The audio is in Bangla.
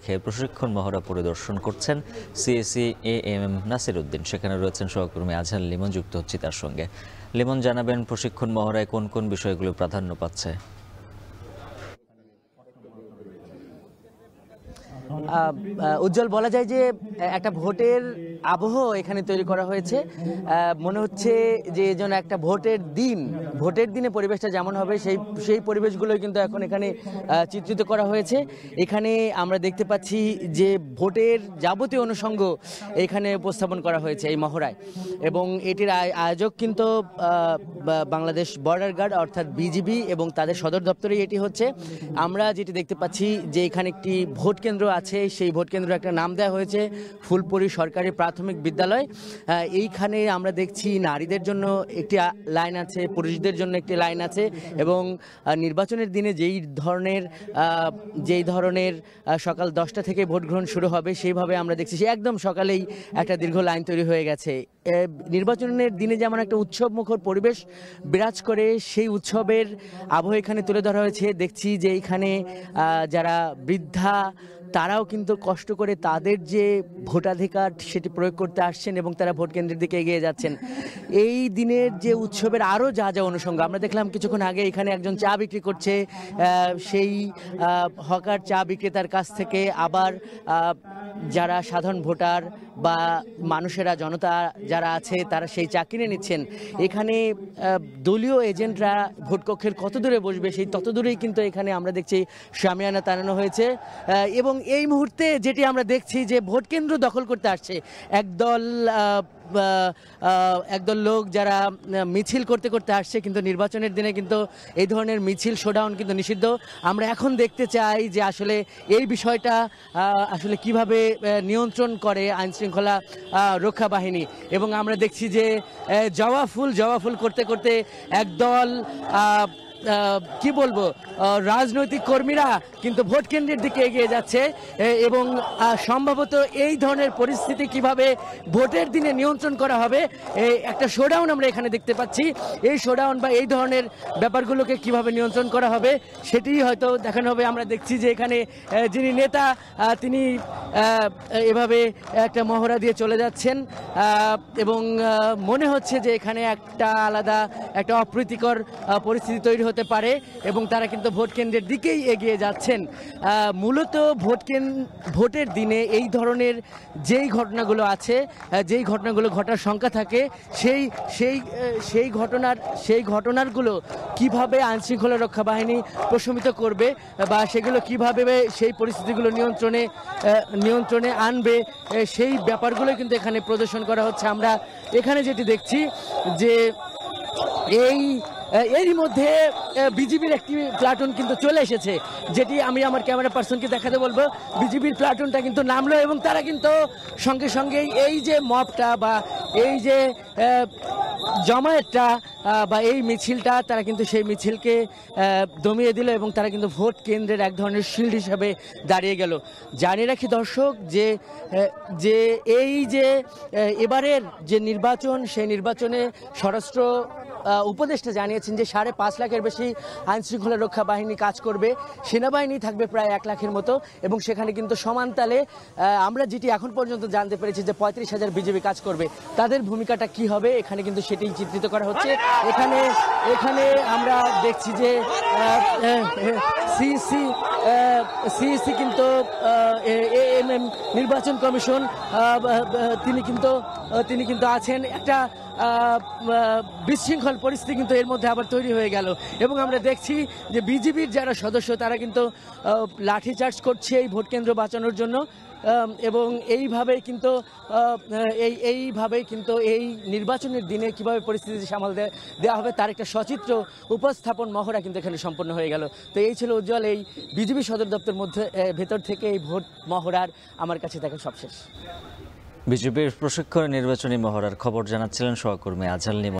কক্ষে প্রশিক্ষণ মহড়া পরিদর্শন করছেন সিএসি এএমএম নাসির উদ্দিন। সেখানে রয়েছেন সহকর্মী আজহার লিমন, যুক্ত হচ্ছি তার সঙ্গে। লিমন, জানাবেন প্রশিক্ষণ মহড়ায় কোন কোন বিষয়গুলো প্রাধান্য পাচ্ছে? উজ্জ্বল, বলা যায় যে একটা ভোটের আবহ এখানে তৈরি করা হয়েছে। মনে হচ্ছে যে যেন একটা ভোটের দিনে পরিবেশটা যেমন হবে সেই পরিবেশগুলোই কিন্তু এখন এখানে চিত্রিত করা হয়েছে। এখানে আমরা দেখতে পাচ্ছি যে ভোটের যাবতীয় অনুষঙ্গ এখানে উপস্থাপন করা হয়েছে এই মহড়ায়, এবং এটির আয়োজক কিন্তু বাংলাদেশ বর্ডার গার্ড অর্থাৎ বিজিবি এবং তাদের সদর দপ্তরেই এটি হচ্ছে। আমরা যেটি দেখতে পাচ্ছি যে এখানে একটি ভোট কেন্দ্র আছে, সেই ভোট কেন্দ্র একটা নাম দেওয়া হয়েছে ফুলপুরি সরকারি প্রাথমিক বিদ্যালয়। এইখানে আমরা দেখছি নারীদের জন্য একটি লাইন আছে, পুরুষদের জন্য একটি লাইন আছে, এবং নির্বাচনের দিনে যেই ধরনের সকাল 10টা থেকে ভোট গ্রহণ শুরু হবে সেইভাবে আমরা দেখছি একদম সকালেই একটা দীর্ঘ লাইন তৈরি হয়ে গেছে। নির্বাচনের দিনে যেমন একটা উৎসব মুখর পরিবেশ বিরাজ করে, সেই উৎসবের আবহ এখানে তুলে ধরা হয়েছে। দেখছি যে এইখানে যারা বৃদ্ধা তারাও কিন্তু কষ্ট করে তাদের যে ভোটাধিকার সেটি প্রয়োগ করতে আসছেন এবং তারা ভোট কেন্দ্রের দিকে এগিয়ে যাচ্ছেন। এই দিনের যে উৎসবের আরও যা অনুষঙ্গ আমরা দেখলাম কিছুক্ষণ আগে, এখানে একজন চা বিক্রি করছে, সেই হকার চা বিক্রেতার কাছ থেকে আবার যারা সাধারণ ভোটার বা মানুষেরা, জনতা যারা আছে তারা সেই চা কিনে নিচ্ছেন। এখানে দলীয় এজেন্টরা ভোটকক্ষের কত দূরে বসবে সেই তত দূরেই কিন্তু এখানে আমরা দেখছি শামিয়ানা টানানো হয়েছে। এবং এই মুহূর্তে যেটি আমরা দেখছি যে ভোট কেন্দ্র দখল করতে আসছে একদল লোক, যারা মিছিল করতে আসছে। কিন্তু নির্বাচনের দিনে কিন্তু এই ধরনের মিছিল শোডাউন কিন্তু নিষিদ্ধ। আমরা এখন দেখতে চাই যে আসলে এই বিষয়টা আসলে কিভাবে নিয়ন্ত্রণ করে আইন শৃঙ্খলা রক্ষা বাহিনী। এবং আমরা দেখছি যে জবা ফুল করতে একদল কি বলবো রাজনৈতিক কর্মীরা কিন্তু ভোট কেন্দ্রের দিকে এগিয়ে যাচ্ছে, এবং সম্ভবত এই ধরনের পরিস্থিতি কিভাবে ভোটের দিনে নিয়ন্ত্রণ করা হবে, একটা শোডাউন আমরা এখানে দেখতে পাচ্ছি। এই শোডাউন বা এই ধরনের ব্যাপারগুলোকে কিভাবে নিয়ন্ত্রণ করা হবে সেটি হয়তো দেখানো হবে। আমরা দেখছি যে এখানে যিনি নেতা তিনি এভাবে একটা মহড়া দিয়ে চলে যাচ্ছেন, এবং মনে হচ্ছে যে এখানে একটা আলাদা একটা অপ্রীতিকর পরিস্থিতি তৈরি হতে পারে, এবং তারা কিন্তু ভোট কেন্দ্রের দিকেই এগিয়ে যাচ্ছেন। মূলত ভোটের দিনে এই ধরনের যেই ঘটনাগুলো আছে, যেই ঘটনাগুলো ঘটার সংখ্যা থাকে, সেই ঘটনাগুলো কিভাবে আইন শৃঙ্খলা রক্ষা বাহিনী প্রশমিত করবে বা সেগুলো কিভাবে সেই পরিস্থিতিগুলো নিয়ন্ত্রণে আনবে, সেই ব্যাপারগুলো কিন্তু এখানে প্রদর্শন করা হচ্ছে। আমরা এখানে যেটি দেখছি যে এরই মধ্যে বিজিবির একটি প্লাটুন কিন্তু চলে এসেছে, যেটি আমি আমার ক্যামেরা পার্সনকে দেখাতে বলবো। বিজিবির প্লাটুনটা কিন্তু নামলো, এবং তারা কিন্তু সঙ্গে সঙ্গেই এই যে মবটা বা এই যে জমায়েতটা বা এই মিছিলটা, তারা কিন্তু সেই মিছিলকে দমিয়ে দিল, এবং তারা কিন্তু ভোট কেন্দ্রের এক ধরনের শিল্ড হিসাবে দাঁড়িয়ে গেল। জানিয়ে রাখি দর্শক যে এই যে এবারের যে নির্বাচন, সেই নির্বাচনে স্বরাষ্ট্র উপদেষ্টা জানিয়েছেন যে 5.5 লাখের বেশি আইন শৃঙ্খলা রক্ষা বাহিনী কাজ করবে, সেনাবাহিনী থাকবে প্রায় 1 লাখের মতো, এবং সেখানে কিন্তু সমানতালে আমরা যেটি এখন পর্যন্ত জানতে পেরেছি যে 35,000 বিজেপি কাজ করবে। তাদের ভূমিকাটা কি হবে এখানে কিন্তু সেটাই চিত্রিত করা হচ্ছে। এখানে আমরা দেখছি যে সিইসি কিন্তু এএমএম নির্বাচন কমিশন তিনি কিন্তু আছেন। একটা বিশৃঙ্খল পরিস্থিতি কিন্তু এর মধ্যে আবার তৈরি হয়ে গেল, এবং আমরা দেখছি যে বিজিবির যারা সদস্য তারা কিন্তু লাঠিচার্জ করছে এই ভোট কেন্দ্র বাঁচানোর জন্য, এবং এইভাবে কিন্তু এই নির্বাচনের দিনে কিভাবে পরিস্থিতি সামাল দেওয়া হবে তার একটা সচিত্র উপস্থাপন মহড়া কিন্তু এখানে সম্পন্ন হয়ে গেল। তো এই ছিল উজ্জ্বল এই বিজিবি সদর দপ্তর ভেতর থেকে এই ভোট মহড়ার আমার কাছে দেখা সবশেষ। বিজেপির প্রশিক্ষণ নির্বাচনী মহড়ার খবর জানাচ্ছিলেন সহকর্মী আজহার লিমন।